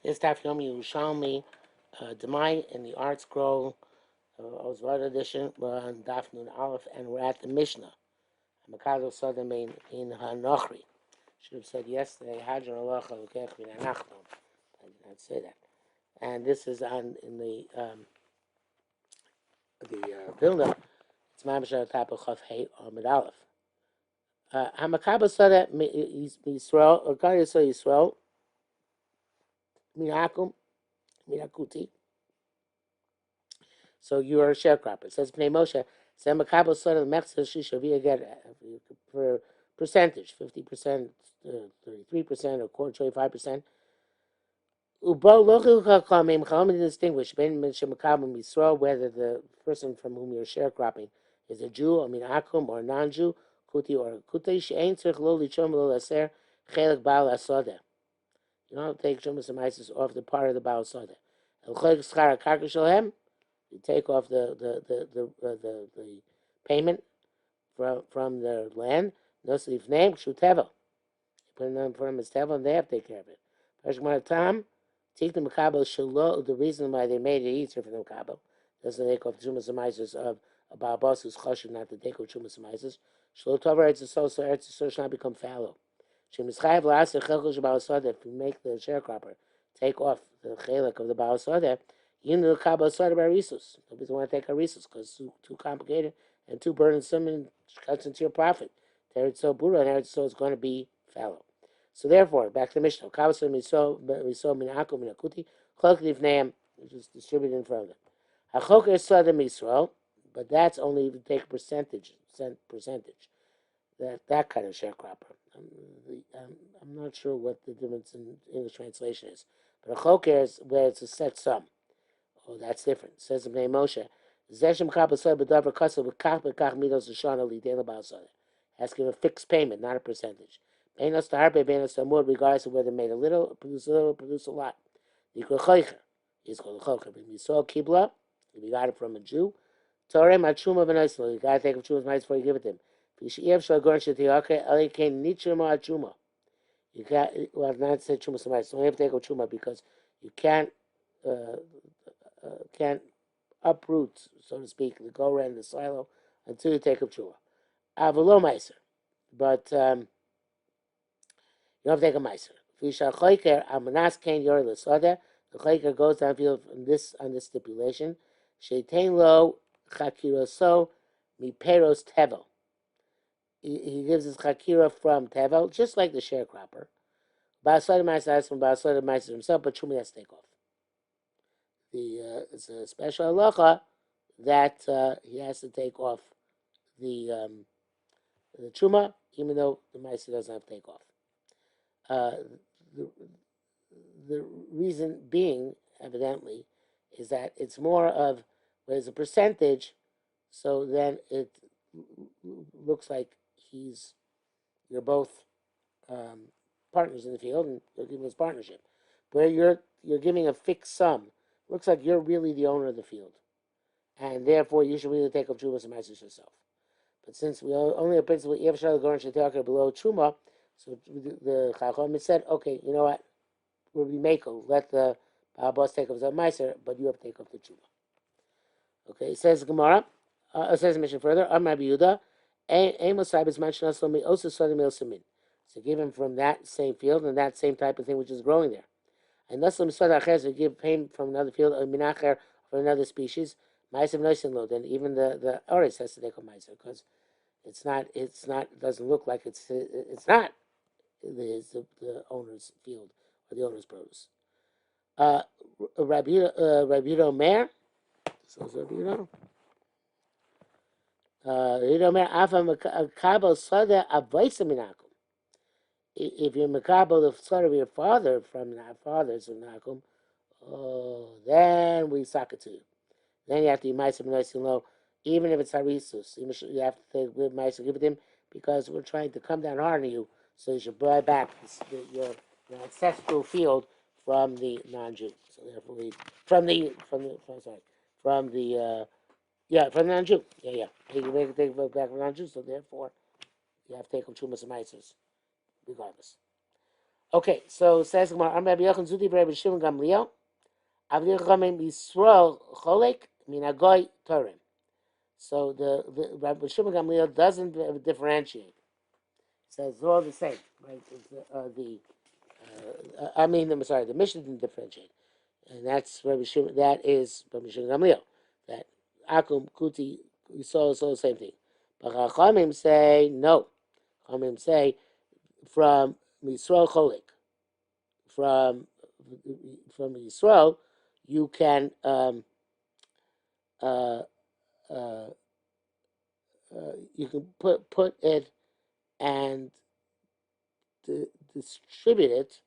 This Daf Yomi Yerushalmi Demai in the Art Scroll Ozvad edition. We're on Daf Nun Aleph, and we're at the Mishnah. Makado Sodom in Hanochri. Should have said yesterday. Hajar Alocha Lukech Min Anachnom. I did not say that. And this is on in the Vilna. It's Mamashah Tap of Chav Hey Amid Aleph. Hamakabo Sodom Yisrael or Kari Yisrael Minakum Minakuti. So you are a sharecropper. It says Pnei Moshe, Sem Makabo Sod of Mechzer Shishavia get for percentage, 50%, 33%, or quarter 25%. Ubo lochil chachamim chachamim distinguish ben shemakabim Yisrael, whether the person from whom you're sharecropping is a Jew, I mean akum, or non-Jew, kuti or kuti she'ein tzarich lo lichom lo laser chelik baal asodeh. You don't take shumas and mices off the part of the baal asodeh. El cholik schar karka shalhem. You take off the payment from the land. Nosif name Shutevel. You put it in front of his tevel, and they have to take care of it. Pashmatam, take the makabel shelo. The reason why they made it easier for the makabel doesn't take off the shumas and of a balbos who's choshev not to take off shumas and mices. Shelo tover eretz yisrael should not become fallow. Shemischayev la'aser chelkel shebal soda. If you make the sharecropper take off the chelik of the bal soda, you know the kabel started by risus. Nobody want to take a risus because it's too complicated and too burdensome and cuts into your profit. Eretz so bura and Eretz so is going to be fallow. So therefore, back to the Mishnah. Kabel so miso minakum minakuti cholk livneim, which is distributed in front of them. Hachoker sadam Yisrael, but that's only if you take a percentage. That kind of sharecropper. I'm not sure what the difference in English translation is, but a choker is where it's a set sum. Oh, that's different. It says in Bnei Moshe, Zeshem Kabasar B'Davar Kasser B'Kach B'Kach Midos Shana Lidei L'Balsar. Has to give a fixed payment, not a percentage. Beinos Taharpe Beinos Tamur, regardless of whether they made a little, produce a lot. Yikol Choicher. He's called a Choicher. But we saw Kibla, if you got it from a Jew, Toreh Machuma V'Noislo. You got to take a Chuma's mice before you give it to him. V'Yishiyev Shal Goren Shetiyake Eli Kein Nichuma Achuma. You can't, well, not say Chuma's mice. So you have to take a Chuma because you can't uproot, so to speak, the go around the silo until you take up chua. Avalo meiser, but you don't have to take a meiser. Fisha choiker amanas ken yor lesoda. The choiker goes downfield on this stipulation. Sheitein lo chakiroso miperos tevel. He gives his chakira from tevel, just like the sharecropper. Ba'asoda meiser has from ba'asoda meiser himself, but chumi has to take off. It's a special halacha that he has to take off the truma, even though the ma'aser doesn't have to take off. The reason being, evidently, is that it's more of there's a percentage, so then it looks like you're both partners in the field, and you're giving this partnership, where you're giving a fixed sum. Looks like you're really the owner of the field, and therefore you should really take up Trumas and Meises yourself. But since we only have principle Yevshal Goran Shetaka below Truma, so the Chacham said, okay, you know what, we'll be Mako, let the boss take up the Meiser, but you have to take up the Truma. Okay, it says Gemara, it says mission further, Am Rabbi Yehuda, Amos Saibas Manchin Aslomi Osa Sodim Il Samin. So give him from that same field and that same type of thing which is growing there. And thus, we give payment from another field, a minacher from another species. Ma'aser noisin lo. Then even the oris has to take a ma'aser because it doesn't look like it's not the owner's field or the owner's produce. Rabbi Yehuda Omer. So Rabbi Yehuda. Rabbi Yehuda Omer afa makabel sada avaisa minakum. If you're makabel the son of your father from that father's nakum, then we suck it to you. Then you have to be ma'aser b'noisin lo, even if it's harisus. You have to give ma'aser, give it to him because we're trying to come down hard on you. So you should buy back your ancestral field from the non-Jew. So therefore, from the non-Jew. Yeah. Take it back from non-Jew. So therefore, you have to take them chumas and maasers regardless. Okay, so says Gemara, I'm Rabbi Yochanan Zuti Rabbi Shimon Gamliel. Avli Chachamim Yisrael Cholek Minagoy Torim. So the Rabbi Shimon Gamliel doesn't differentiate. It says they're all the same, right? I'm sorry, the Mishnah didn't differentiate, and that's Rabbi Shimon. That is Rabbi Shimon Gamliel. That Akum Kuti Yisrael is all the same thing. But Chachamim say no. Chachamim say from Yisrael Cholik, from Yisrael, you can uh, uh, you can put it and distribute it,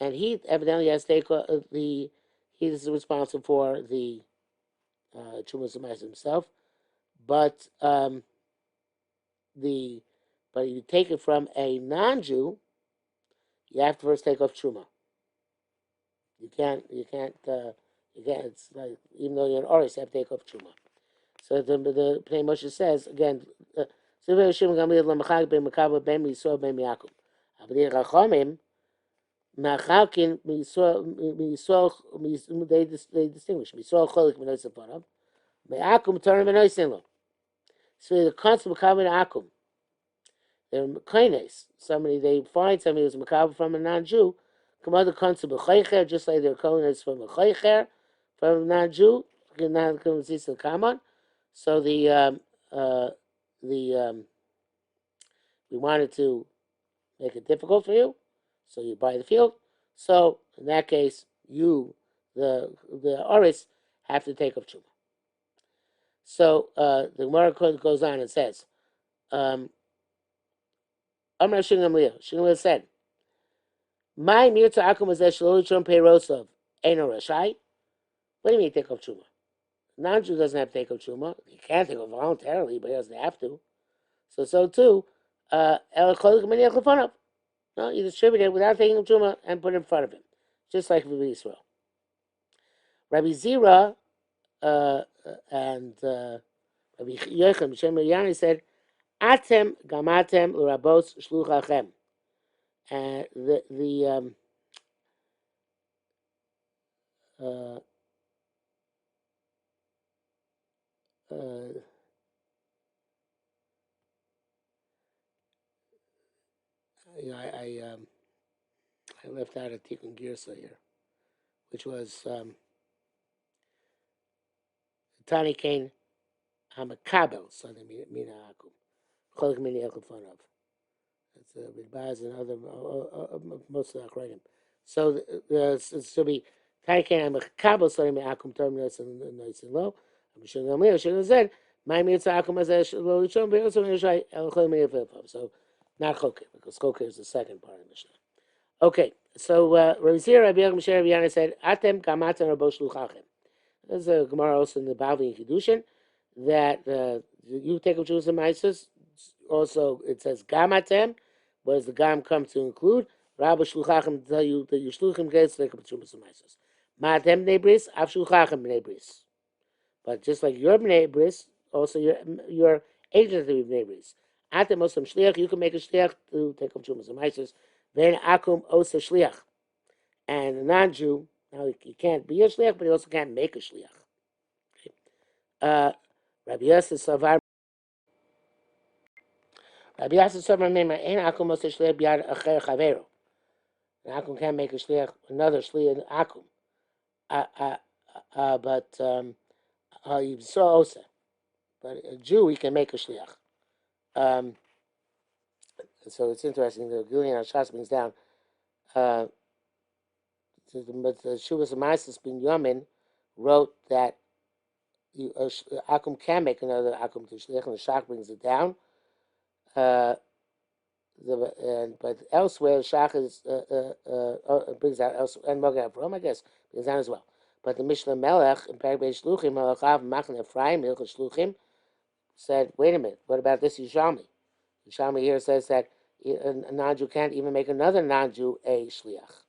and he evidently has to take the he is responsible for the Chumas himself, but the but you take it from a non-Jew, you have to first take off Truma. You can't. It's like even though you're an Oris, you have to take off Truma. So the Pnei Moshe says again. They distinguish Misrael Cholik Menois Apanav, Me'akum Torah Menois Lo. So the concept of Makabel Akum, they're Mekaynes. They find somebody who's Makabel from a non-Jew. Come out the concept of Chaycher, just like they're calling us from a Chaycher, from a non-Jew. Not come to the common. So we wanted to make it difficult for you, so you buy the field. So in that case, you, the Oris, have to take off Truma. So the Gemara goes on and says, Amar Shin Gamliel said, "My mirta akum is shlochum peirosov eno rashai." What do you mean take off Truma? Non-Jew doesn't have to take off Truma. He can't take off voluntarily, but he doesn't have to. So too, El Cholik Maniach Lefonav. No, you distribute it without taking Truma and put it in front of him, just like with Israel. Rabbi Zira and Rabbi Yochanan Shem Yana said, "Atem gamatem l'rabos shluchachem." And uh, uh, I left out a Tikkun Girsa here, which was Tani Kane Hamakabel, so they Mina Akum. Cholik Mini Elkafonov. It's with Baz and other, most of the Akhranim. So it's to be Tani Kane Hamakabel, so they may Akum terminus and nice and low. I'm sure Gamliel should have said, my Mitzah Akum as a low Lishon, but also Mishai El Cholik Mini Elkafonov. So not Choker, because Choker is the second part of the Mishnah. Okay, so Rabbi Zira, Rabbi Yochanan, Rabbi Yana said, "Atem gamatem rabo shluchachem." There's a Gemara also in the Bavli and Kiddushin that you take of Jews and Mises. Also, it says gamatem. What does the gam come to include? Rabbo shluchachem tell you that your shluchim gets take of Jews and Mises. Ma'atem bnei bris, av shluchachem bnei bris. But just like your bnei bris, also your agent of bnei bris. Atem osam shliach, you can make a shliach to take of Jews and Mises. Then akum osa shliach, and a non-Jew. Now he can't be a shliach, but he also can't make a shliach. Okay. Rabbi Yosef Savar. Rabbi Yosef Savar mema ein akum osa shliach biyad acher chavero. An akum can't make a shliach, another shliach akum. But Yisrael osa. But a Jew he can make a shliach. So it's interesting. The Gilian Hashas brings down. But the Shuvas Amasis bin Yamin wrote that Akum can make another Akum to Shliach, and the Shach brings it down. But elsewhere, Shach brings out elsewhere, and Mogen Avram, I guess, brings down as well. But the Mishnah Melech in Perek Beis Shluchim, Halachav Machne Ephraim, Hilchot Shluchim, said, wait a minute, what about this Yerushalmi? Yerushalmi here says that a non-Jew can't even make another non-Jew a Shliach.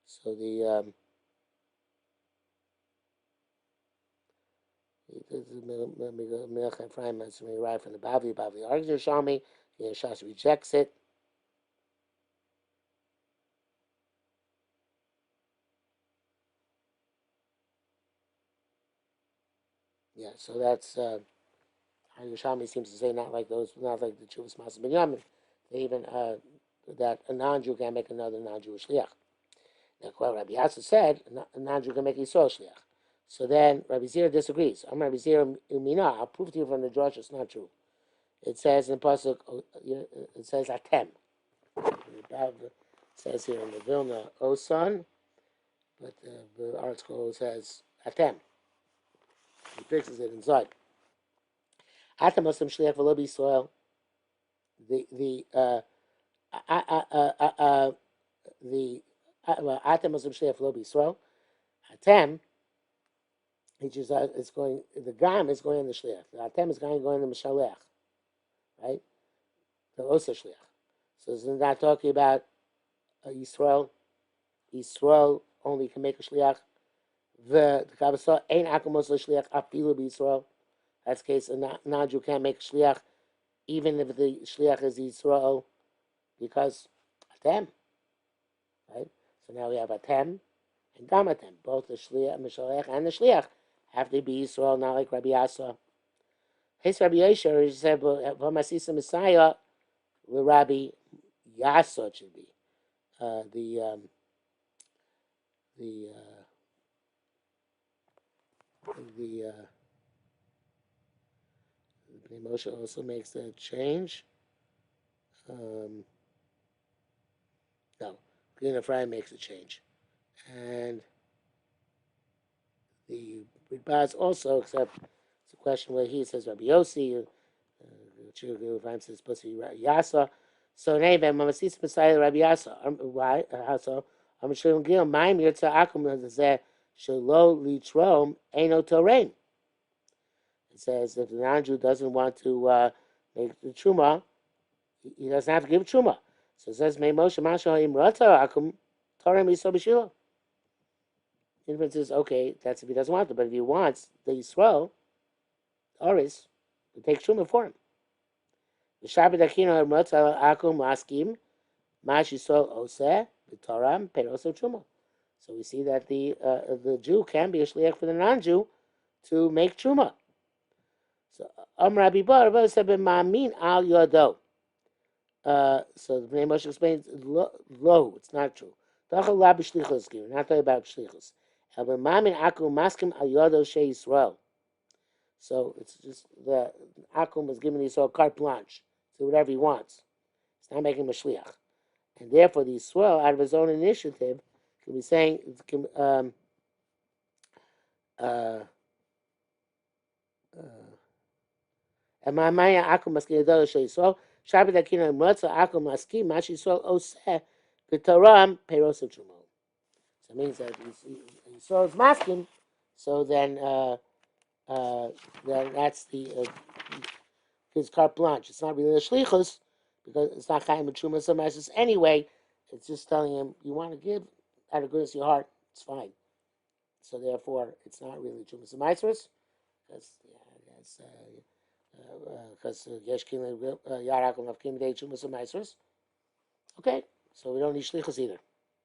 So the Melech Ephraim is derived from the Bavli. Bavli argues Yerushalmi. Shas rejects it. Yeah, so that's Yerushalmi seems to say not like those, not like the Chuvas Mas Binyamin. They even that a non-Jew can make another non-Jewish shliach. Now, what Rabbi Yasser said, a non-Jew can make a Yisrael shliach. So then Rabbi Zira disagrees. I'm Rabbi Zira Umina. I'll prove to you from the Drush it's not true. It says in Pasuk, it says Atem. It says here in the Vilna Osan, but the article says Atem. He fixes it inside. Atem Muslim shliach v'lo b'Yisrael. The Atem Muslim shliach v'lo b'Yisrael. Atem, which is it's going. The Gam is going in the shliach. The Atem is going in the Mishalech, right? The Osa shliach. So it's not talking about Yisrael. Yisrael only can make a shliach. The Kabbalah ain't akumos shliach afilu b'Yisrael. That's the case. A non-Jew can't make a shliach, even if the shliach is Yisrael, because Atem, right? So now we have Atem and Gam Atem. Both the shliach, Mishalech, and the shliach have to be Yisrael, not like Rabbi Asa. His Rabbi Yasher, he said, "V'masisa Messiah, the Rabbi Yasa should be the Moshe also makes a change. No, Green Fry makes a change, and the Baz also, except it's a question where he says Rabbi Yossi, Chirugil says supposed to be Yasa. So anyway, Mamasis Messiah Rabbi Yasa. Why? How so? I'm sure Gil Maim Yirtza Akum Zeh Shelo Litrom Eino Torein. It says if the non-Jew doesn't want to make the truma, he doesn't have to give truma. So it says Mei Moshe Masha Imrata Akum Torem Iso B'Shilo. Inference is okay. That's if he doesn't want to, but if he wants the Yisrael, Oris, to take truma for him. The Shabbat Akino Imrata Akum Askim Mash Yisrael Oseh B'Toram Peroso Truma. So we see that the Jew can be a shliach for the non-Jew to make truma. So Rabbi Bar said Ma'amin al Yodo. So the Bnei Moshe explains lo, it's not true. Not talking about shlichus. Ma'amin akum maskim al Yodo she Yisrael. So it's just the akum is giving Yisrael carte blanche to do whatever he wants. It's not making him a shliach, and therefore the Yisrael out of his own initiative can be saying and my maya akum maskim Yodo she Yisrael. Shabbat Akina Mratza Akum Maskim Mashi Yisrael Oseh B'Toram Peros Trumo. So it means that Yisrael is masking. So then that's the his carte blanche. It's not really a shlichus because it's not chaim b'truma so anyway. It's just telling him you want to give out of goodness of your heart. It's fine. So therefore, it's not really truma so because because yesh kim yarakum of kim day truma so okay, so we don't need shlichus either.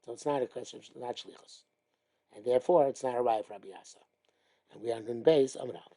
So it's not a question, not shlichus. And therefore, it's not a right for Rabbi Yasa. And we are in base, Amrav.